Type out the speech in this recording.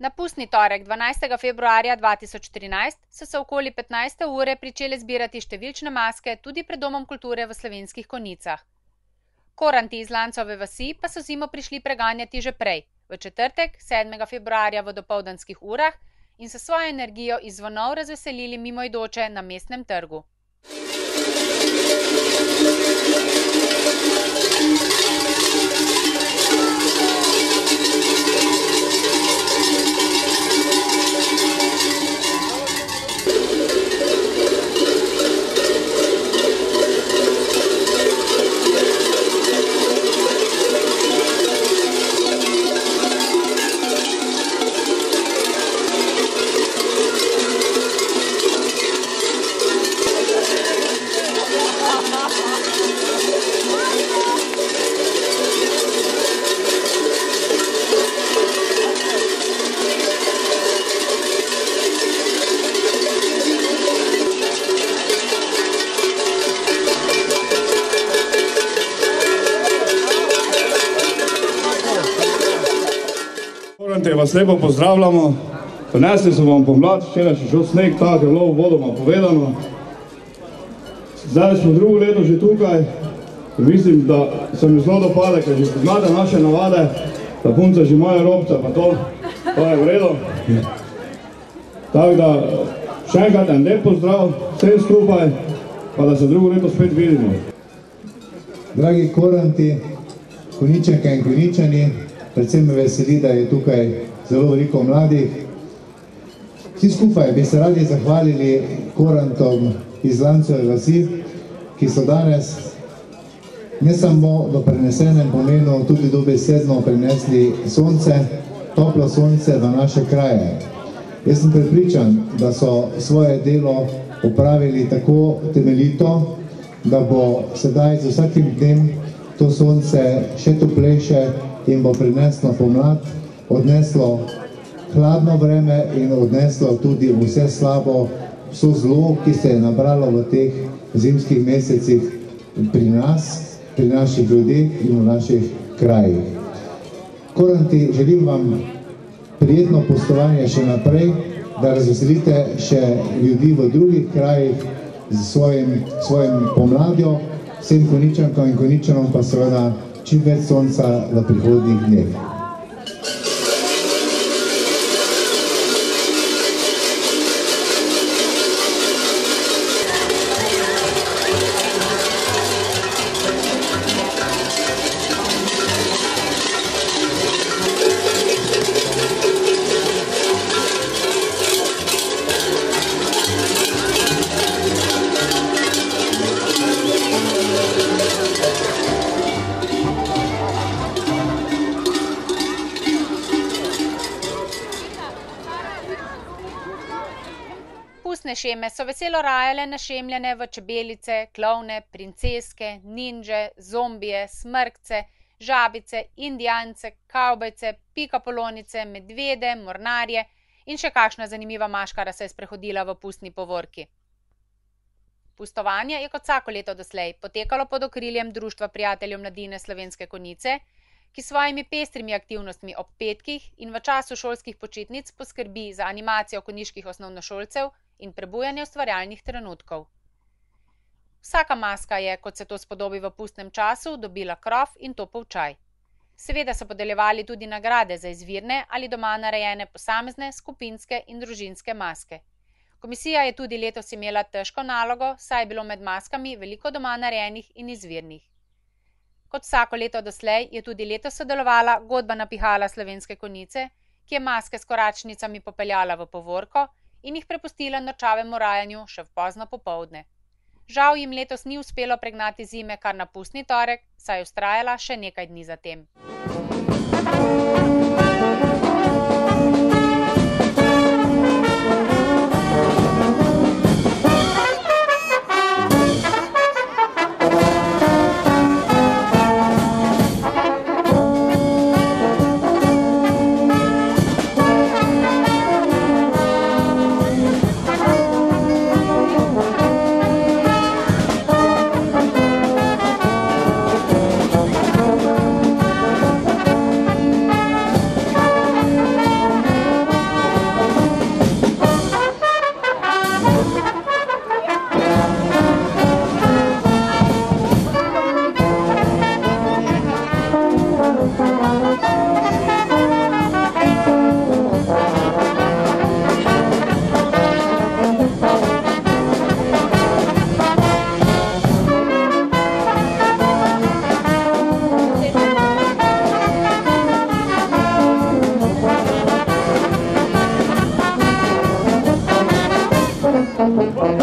Na pustni torek 12. februarja 2013 so se okoli 15. ure pričele zbirati številčne maske tudi pred Domom kulture v Slovenskih Konjicah. Koranti iz Lancove vasi pa so zimo prišli preganjati že prej, v četrtek, 7. februarja v dopoldanskih urah in s svojo energijo iz zvonov razveselili mimoidoče na Mestnem trgu. Te vas lepo pozdravljamo. Prinesli smo vam pomlad, včeraj še šel sneg, tako je bilo uvodoma povedano. Zdaj smo drugo leto že tukaj. Mislim, da se mi zelo dopade, ker že poznate naše navade, da punce že imajo robce, pa to je v redu. Tako da še enkrat en lep pozdrav vsem skupaj, pa da se drugo leto spet vidimo. Dragi koranti, Konjičanke in Konjičani, predvsem me veseli, da je tukaj zelo veliko mladih. Vsi skupaj bi se radi zahvalili korantom iz Lancove vasi, ki so danes ne samo v prenesenem pomenu, tudi dobesedno prinesli sonce, toplo sonce v naše kraje. Jaz sem prepričan, da so svoje delo opravili tako temeljito, da bo sedaj z vsakim dnem to sonce še toplejše in bo prineslo pomlad, odneslo hladno vreme in odneslo tudi vse slabo, vso zlo, ki se je nabralo v teh zimskih mesecih pri nas, pri naših ljudeh in v naših krajih. Koranti, želim vam prijetno pustovanje še naprej, da razveselite še ljudi v drugih krajih z svojim pomladjo, vsem Konjičankam in Konjičanom pa seveda čim več sonca v prihodnjih dneh. Pustne šeme so veselo rajale našemljene v čebelice, klovne, princeske, ninže, zombije, smrkce, žabice, indijance, kavbojce, pikapolonice, medvede, mornarje in še kakšna zanimiva maškara se je sprehodila v pustni povorki. Pustovanje je kot vsako leto doslej potekalo pod okriljem Društva prijateljev mladine Slovenske Konjice, ki s svojimi pestrimi aktivnostmi ob petkih in v času šolskih počitnic poskrbi za animacijo konjiških osnovnošolcev in prebujanje ustvarjalnih trenutkov. Vsaka maska je, kot se to spodobi v pustnem času, dobila krof in topel čaj. Seveda so podeljevali tudi nagrade za izvirne ali doma narejene posamezne, skupinske in družinske maske. Komisija je tudi letos imela težko nalogo, saj je bilo med maskami veliko doma narejenih in izvirnih. Kot vsako leto doslej je tudi letos sodelovala godbana pihala Slovenske Konjice, ki je maske s koračnicami popeljala v povorko in jih prepustila nočavemu rajanju še v pozno popoldne. Žal jim letos ni uspelo pregnati zime kar na pustni torek, saj je vztrajala še nekaj dni zatem. Hvala.